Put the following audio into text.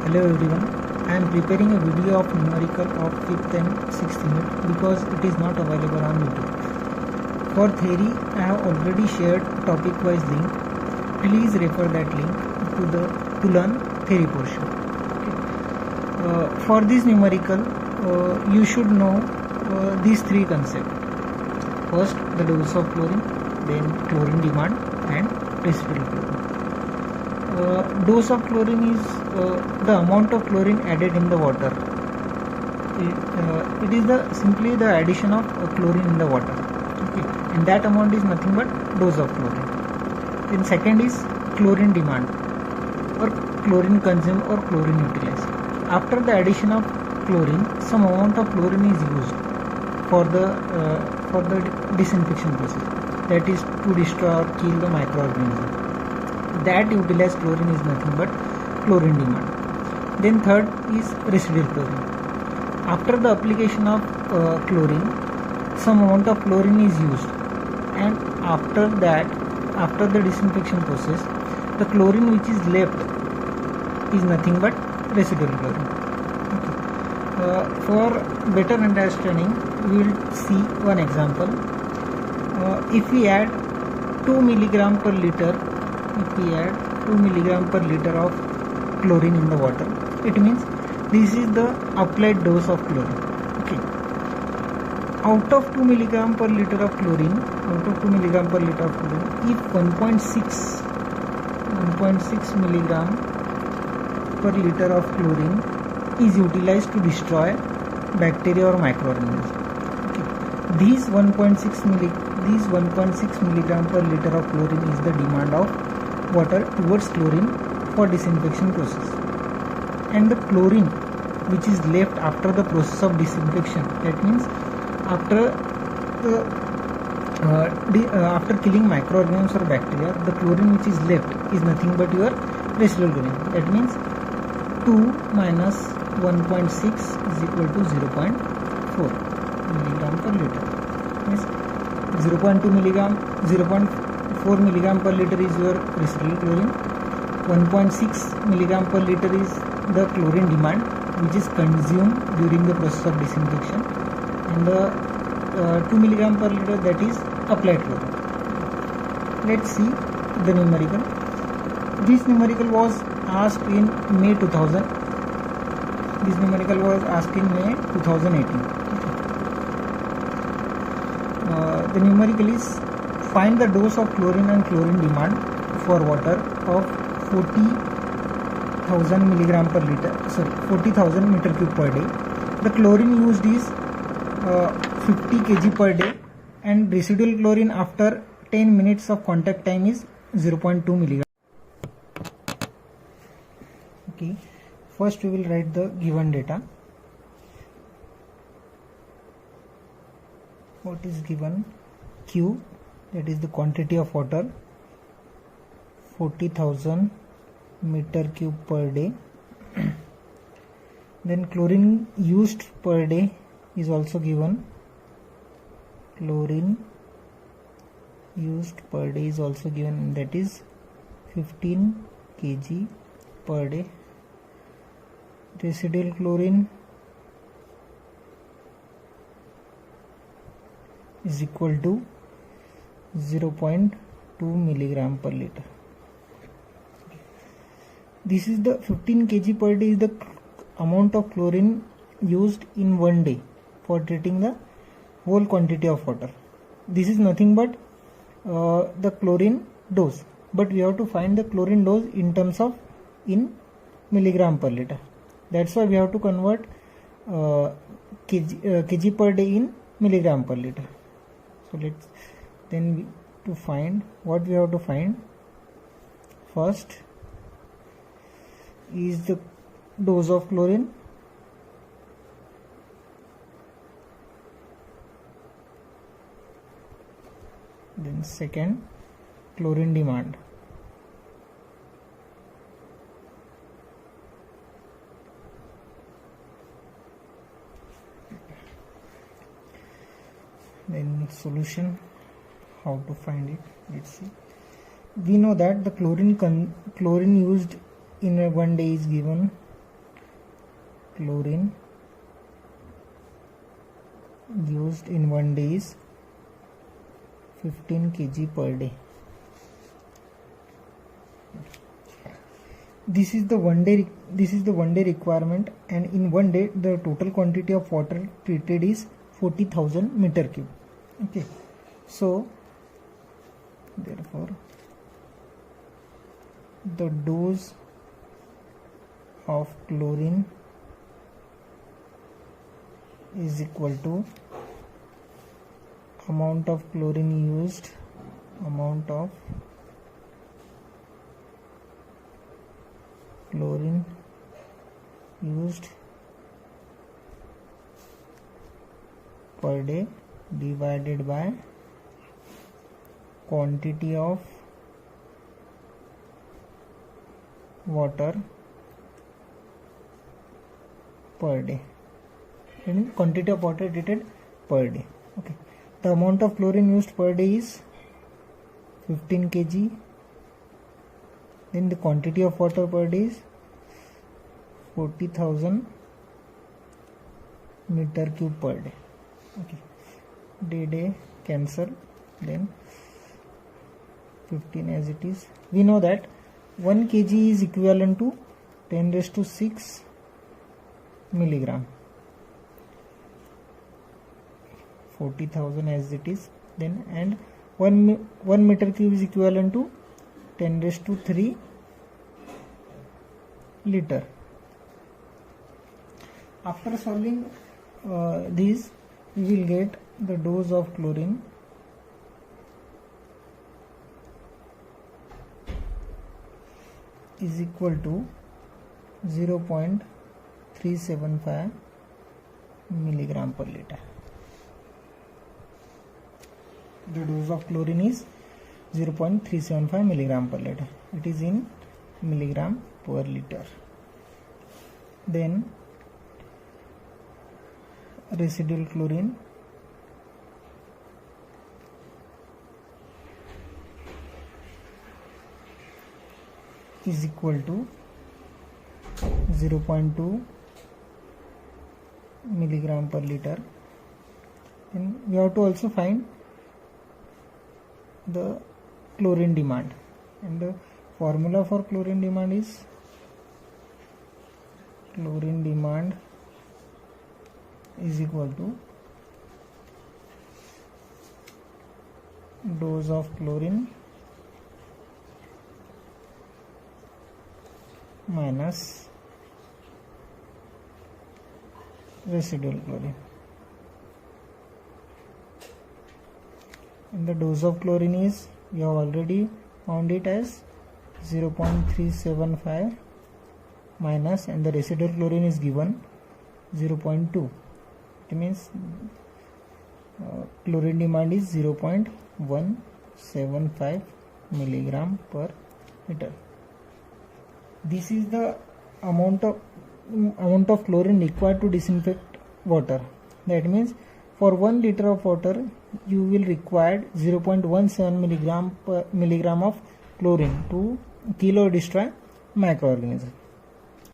Hello everyone, I am preparing a video of numerical of 5th and 6th unit because it is not available on YouTube. For theory, I have already shared topic wise link. Please refer that link to learn theory portion. For this numerical, you should know these three concepts. First, the dose of chlorine, then chlorine demand and residual chlorine. Dose of chlorine is the amount of chlorine added in the water. It is simply the addition of chlorine in the water. Okay, and that amount is nothing but dose of chlorine. Then second is chlorine demand, or chlorine consumed or chlorine utilized. After the addition of chlorine, some amount of chlorine is used for the disinfection process. That is to destroy or kill the microorganisms. That utilized chlorine is nothing but chlorine demand. Then third is residual chlorine. After the application of chlorine, some amount of chlorine is used, and after the disinfection process, the chlorine which is left is nothing but residual chlorine. Okay. For better understanding, we will see one example. If we add 2 mg per liter, of chlorine in the water, it means this is the applied dose of chlorine. Okay. Out of 2 mg per liter of chlorine, if 1.6 mg per liter of chlorine is utilized to destroy bacteria or microorganisms. Okay. These 1.6 mg per liter of chlorine is the demand of water towards chlorine for disinfection process, and the chlorine which is left after the process of disinfection, that means after killing microorganisms or bacteria, the chlorine which is left is nothing but your residual chlorine. That means 2 minus 1.6 is equal to 0.4 milligram per liter. Means 0.4 milligram per liter is your residual chlorine. 1.6 milligram per liter is the chlorine demand which is consumed during the process of disinfection, and the 2 milligram per liter, that is applied chlorine. Let's see the numerical. This numerical was asked in May 2000. This numerical was asked in May 2018. The numerical is: find the dose of chlorine and chlorine demand for water of 40,000 milligram per liter. 40,000 meter cube per day. The chlorine used is 50 kg per day, and residual chlorine after 10 minutes of contact time is 0.2 milligram. Okay. First we will write the given data. What is given? Q, that is the quantity of water, 40,000 meter cube per day. Then chlorine used per day is also given. Chlorine used per day is also given, that is 15 kg per day. Residual chlorine is equal to 0.2 milligram per liter. This is the 15 kg per day is the amount of chlorine used in one day for treating the whole quantity of water. This is nothing but the chlorine dose, but we have to find the chlorine dose in terms of in milligram per liter. That's why we have to convert kg per day in milligram per liter. So let's to find what we have to find. First is the dose of chlorine. Then second, chlorine demand. Then solution, how to find it. Let's see. We know that the chlorine used in one day is given chlorine used in 1 day is 15 kg per day. This is the one day requirement, and in 1 day the total quantity of water treated is 40,000 meter cube. Okay, so therefore the dose of chlorine is equal to amount of chlorine used, amount of chlorine used per day divided by quantity of water per day, and quantity of water treated per day. Okay, the amount of chlorine used per day is 15 kg. Then the quantity of water per day is 40,000 meter cube per day. Okay, day cancel, then 15 as it is. We know that 1 kg is equivalent to 10 raised to 6 milligram. 40,000 as it is, then, and 1 meter cube is equivalent to 10 raised to 3 liter. After solving these, we will get the dose of chlorine is equal to 0.375 milligram per liter. The dose of chlorine is 0.375 milligram per liter. It is in milligram per liter. Then residual chlorine is equal to 0.2 milligram per liter. And we have to also find the chlorine demand, and the formula for chlorine demand is chlorine demand is equal to dose of chlorine minus residual chlorine. And the dose of chlorine is, we have already found it as 0.375 minus, and the residual chlorine is given 0.2. It means chlorine demand is 0.175 milligram per liter. This is the amount of chlorine required to disinfect water. That means for 1 liter of water you will require 0.17 milligram of chlorine to kill or destroy microorganisms.